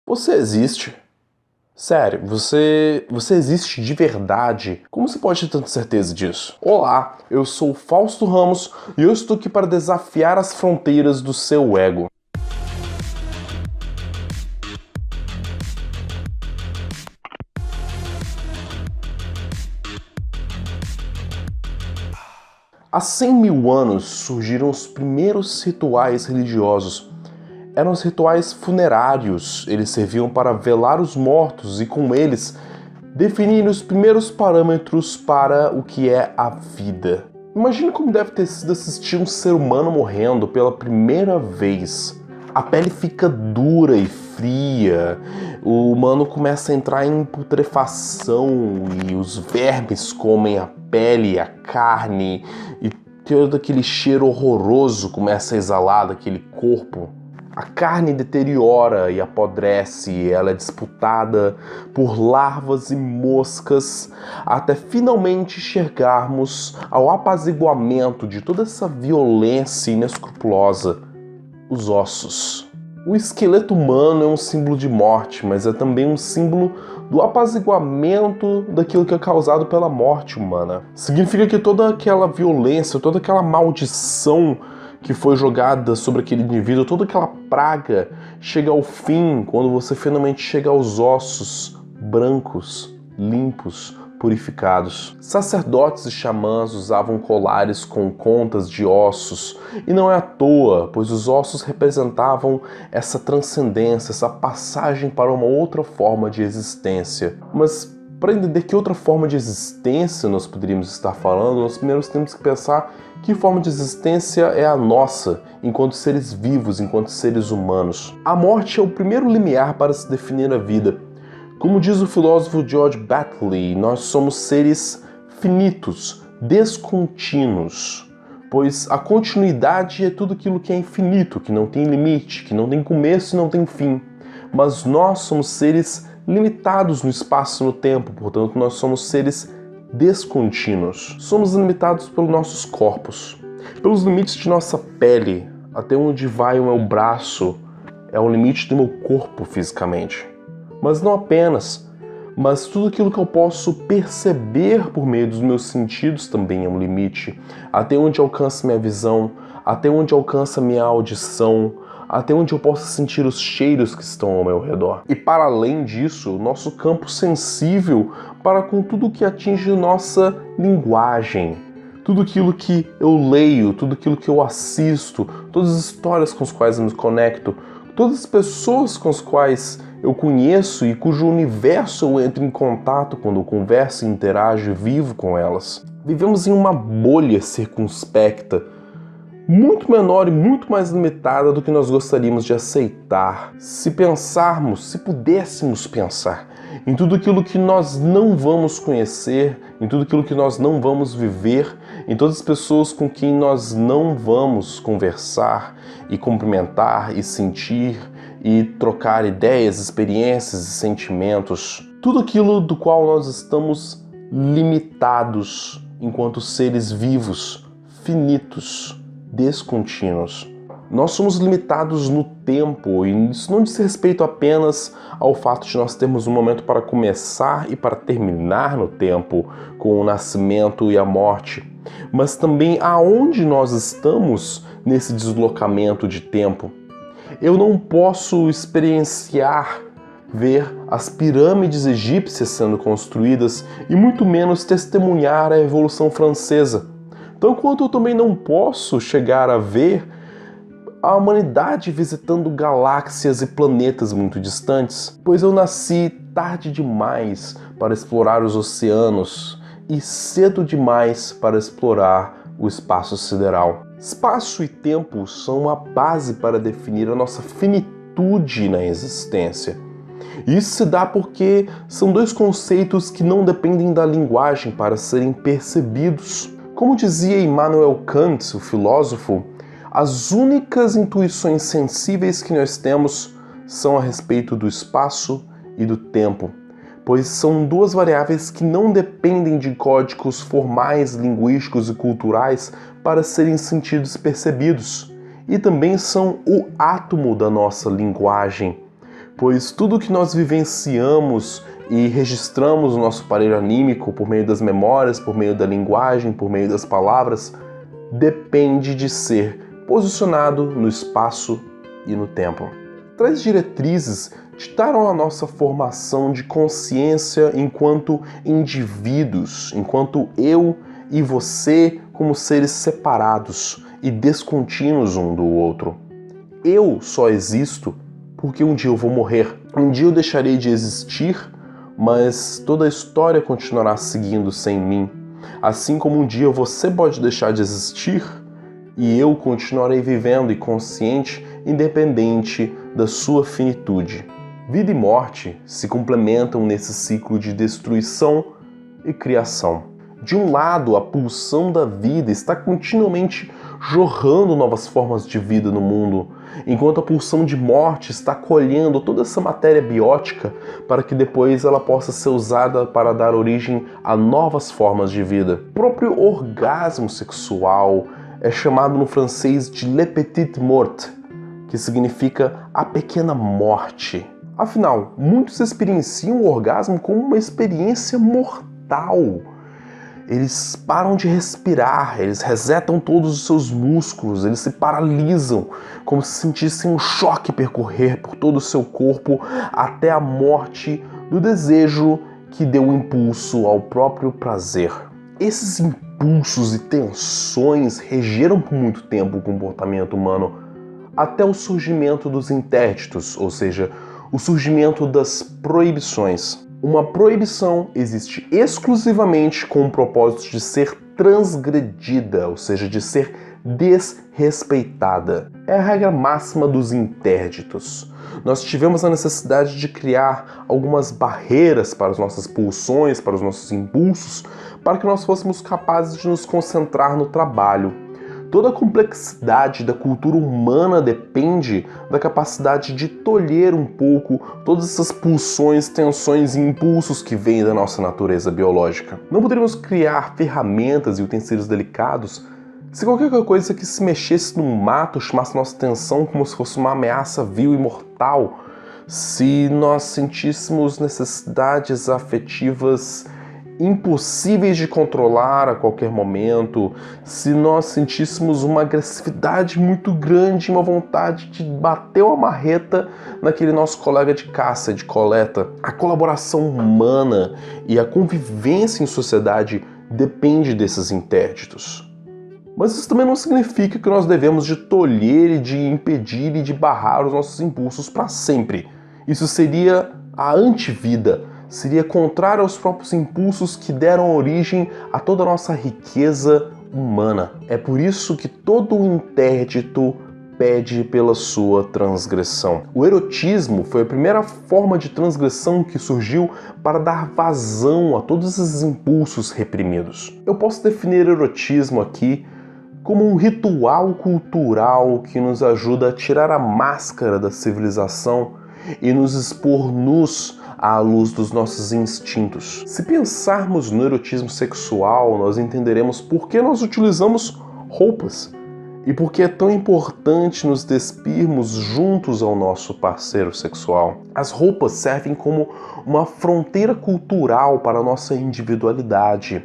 Você existe? Sério, você existe de verdade? Como você pode ter tanta certeza disso? Olá, eu sou o Fausto Ramos e eu estou aqui para desafiar as fronteiras do seu ego. Há 100 mil anos surgiram os primeiros rituais religiosos. Eram os rituais funerários. Eles serviam para velar os mortos e, com eles, definir os primeiros parâmetros para o que é a vida. Imagina como deve ter sido assistir um ser humano morrendo pela primeira vez. A pele fica dura e fria, o humano começa a entrar em putrefação e os vermes comem a pele, a carne e todo aquele cheiro horroroso começa a exalar daquele corpo. A carne deteriora e apodrece, ela é disputada por larvas e moscas até finalmente chegarmos ao apaziguamento de toda essa violência inescrupulosa, os ossos. O esqueleto humano é um símbolo de morte, mas é também um símbolo do apaziguamento daquilo que é causado pela morte humana. Significa que toda aquela violência, toda aquela maldição que foi jogada sobre aquele indivíduo, toda aquela praga chega ao fim quando você finalmente chega aos ossos brancos, limpos, purificados. Sacerdotes e xamãs usavam colares com contas de ossos, e não é à toa, pois os ossos representavam essa transcendência, essa passagem para uma outra forma de existência. Mas para entender que outra forma de existência nós poderíamos estar falando, nós primeiro temos que pensar que forma de existência é a nossa, enquanto seres vivos, enquanto seres humanos. A morte é o primeiro limiar para se definir a vida. Como diz o filósofo George Batley, nós somos seres finitos, descontínuos, pois a continuidade é tudo aquilo que é infinito, que não tem limite, que não tem começo e não tem fim. Mas nós somos seres limitados no espaço e no tempo, portanto nós somos seres descontínuos. Somos limitados pelos nossos corpos, pelos limites de nossa pele. Até onde vai o meu braço é o limite do meu corpo fisicamente. Mas não apenas, mas tudo aquilo que eu posso perceber por meio dos meus sentidos também é um limite. Até onde alcança minha visão, até onde alcança minha audição, até onde eu posso sentir os cheiros que estão ao meu redor. E para além disso, o nosso campo sensível para com tudo que atinge nossa linguagem. Tudo aquilo que eu leio, tudo aquilo que eu assisto, todas as histórias com as quais eu me conecto, todas as pessoas com as quais eu conheço e cujo universo eu entro em contato quando eu converso, interajo e vivo com elas. Vivemos em uma bolha circunspecta, muito menor e muito mais limitada do que nós gostaríamos de aceitar. Se pensarmos, se pudéssemos pensar em tudo aquilo que nós não vamos conhecer, em tudo aquilo que nós não vamos viver, em todas as pessoas com quem nós não vamos conversar e cumprimentar e sentir e trocar ideias, experiências e sentimentos, tudo aquilo do qual nós estamos limitados enquanto seres vivos, finitos, descontínuos. Nós somos limitados no tempo e isso não diz respeito apenas ao fato de nós termos um momento para começar e para terminar no tempo, com o nascimento e a morte, mas também aonde nós estamos nesse deslocamento de tempo. Eu não posso experienciar, ver as pirâmides egípcias sendo construídas e muito menos testemunhar a Revolução Francesa. Tão quanto eu também não posso chegar a ver a humanidade visitando galáxias e planetas muito distantes, pois eu nasci tarde demais para explorar os oceanos e cedo demais para explorar o espaço sideral. Espaço e tempo são a base para definir a nossa finitude na existência. Isso se dá porque são dois conceitos que não dependem da linguagem para serem percebidos. Como dizia Immanuel Kant, o filósofo, as únicas intuições sensíveis que nós temos são a respeito do espaço e do tempo, pois são duas variáveis que não dependem de códigos formais, linguísticos e culturais para serem sentidos e percebidos, e também são o átomo da nossa linguagem, pois tudo que nós vivenciamos e registramos no nosso aparelho anímico por meio das memórias, por meio da linguagem, por meio das palavras, depende de ser posicionado no espaço e no tempo. Tais diretrizes ditaram a nossa formação de consciência enquanto indivíduos, enquanto eu e você como seres separados e descontínuos um do outro. Eu só existo porque um dia eu vou morrer. Um dia eu deixarei de existir, mas toda a história continuará seguindo sem mim. Assim como um dia você pode deixar de existir e eu continuarei vivendo e consciente, independente da sua finitude. Vida e morte se complementam nesse ciclo de destruição e criação. De um lado, a pulsão da vida está continuamente jorrando novas formas de vida no mundo, enquanto a pulsão de morte está colhendo toda essa matéria biótica para que depois ela possa ser usada para dar origem a novas formas de vida. O próprio orgasmo sexual é chamado no francês de le petit mort, que significa a pequena morte. Afinal, muitos experienciam o orgasmo como uma experiência mortal. Eles param de respirar, eles resetam todos os seus músculos, eles se paralisam, como se sentissem um choque percorrer por todo o seu corpo até a morte do desejo que deu impulso ao próprio prazer. Esses impulsos e tensões regeram por muito tempo o comportamento humano, até o surgimento dos interditos, ou seja, o surgimento das proibições. Uma proibição existe exclusivamente com o propósito de ser transgredida, ou seja, de ser desrespeitada. É a regra máxima dos interditos. Nós tivemos a necessidade de criar algumas barreiras para as nossas pulsões, para os nossos impulsos, para que nós fôssemos capazes de nos concentrar no trabalho. Toda a complexidade da cultura humana depende da capacidade de tolher um pouco todas essas pulsões, tensões e impulsos que vêm da nossa natureza biológica. Não poderíamos criar ferramentas e utensílios delicados se qualquer coisa que se mexesse no mato chamasse nossa atenção como se fosse uma ameaça vil e mortal, se nós sentíssemos necessidades afetivas impossíveis de controlar a qualquer momento, se nós sentíssemos uma agressividade muito grande, uma vontade de bater uma marreta naquele nosso colega de caça, de coleta. A colaboração humana e a convivência em sociedade depende desses interditos. Mas isso também não significa que nós devemos de tolher e de impedir e de barrar os nossos impulsos para sempre. Isso seria a antivida, seria contrário aos próprios impulsos que deram origem a toda a nossa riqueza humana. É por isso que todo o interdito pede pela sua transgressão. O erotismo foi a primeira forma de transgressão que surgiu para dar vazão a todos esses impulsos reprimidos. Eu posso definir erotismo aqui como um ritual cultural que nos ajuda a tirar a máscara da civilização e nos expor nus à luz dos nossos instintos. Se pensarmos no erotismo sexual, nós entenderemos por que nós utilizamos roupas e por que é tão importante nos despirmos juntos ao nosso parceiro sexual. As roupas servem como uma fronteira cultural para a nossa individualidade.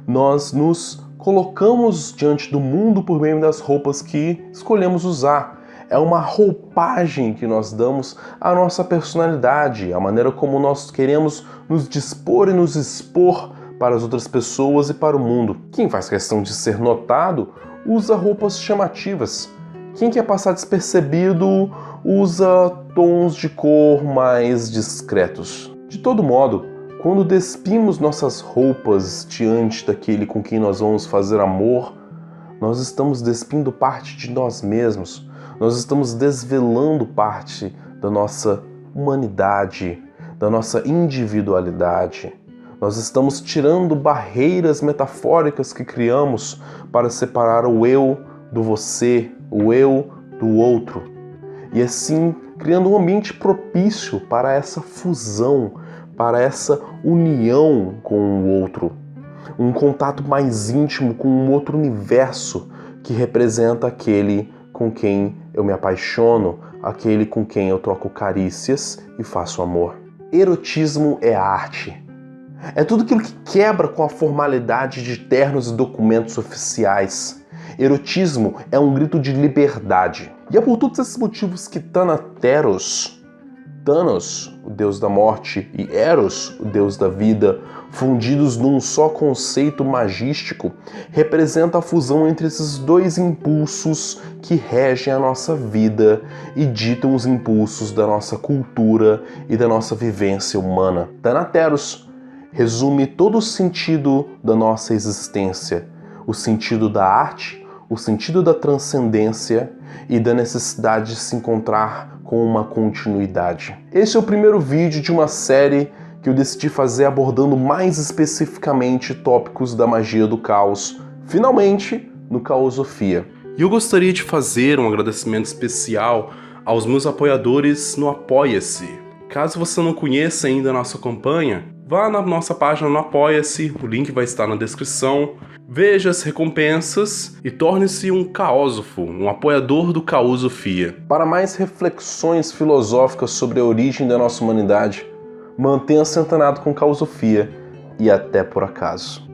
Nós nos colocamos diante do mundo por meio das roupas que escolhemos usar. É uma roupagem que nós damos à nossa personalidade, a maneira como nós queremos nos dispor e nos expor para as outras pessoas e para o mundo. Quem faz questão de ser notado usa roupas chamativas. Quem quer passar despercebido usa tons de cor mais discretos. De todo modo, quando despimos nossas roupas diante daquele com quem nós vamos fazer amor, nós estamos despindo parte de nós mesmos. Nós estamos desvelando parte da nossa humanidade, da nossa individualidade. Nós estamos tirando barreiras metafóricas que criamos para separar o eu do você, o eu do outro. E assim, criando um ambiente propício para essa fusão, para essa união com o outro. Um contato mais íntimo com um outro universo que representa aquele com quem eu me apaixono, aquele com quem eu troco carícias e faço amor. Erotismo é arte. É tudo aquilo que quebra com a formalidade de ternos e documentos oficiais. Erotismo é um grito de liberdade. E é por todos esses motivos que Thanateros, Thanos, o deus da morte, e Eros, o deus da vida, fundidos num só conceito magístico, representa a fusão entre esses dois impulsos que regem a nossa vida e ditam os impulsos da nossa cultura e da nossa vivência humana. Thanateros resume todo o sentido da nossa existência, o sentido da arte, o sentido da transcendência e da necessidade de se encontrar com uma continuidade. Esse é o primeiro vídeo de uma série que eu decidi fazer abordando mais especificamente tópicos da magia do caos, finalmente no Caosofia. E eu gostaria de fazer um agradecimento especial aos meus apoiadores no Apoia-se. Caso você não conheça ainda a nossa campanha, vá na nossa página no Apoia-se, o link vai estar na descrição. Veja as recompensas e torne-se um caósofo, um apoiador do Caosofia. Para mais reflexões filosóficas sobre a origem da nossa humanidade, mantenha-se antenado com Caosofia e até por acaso.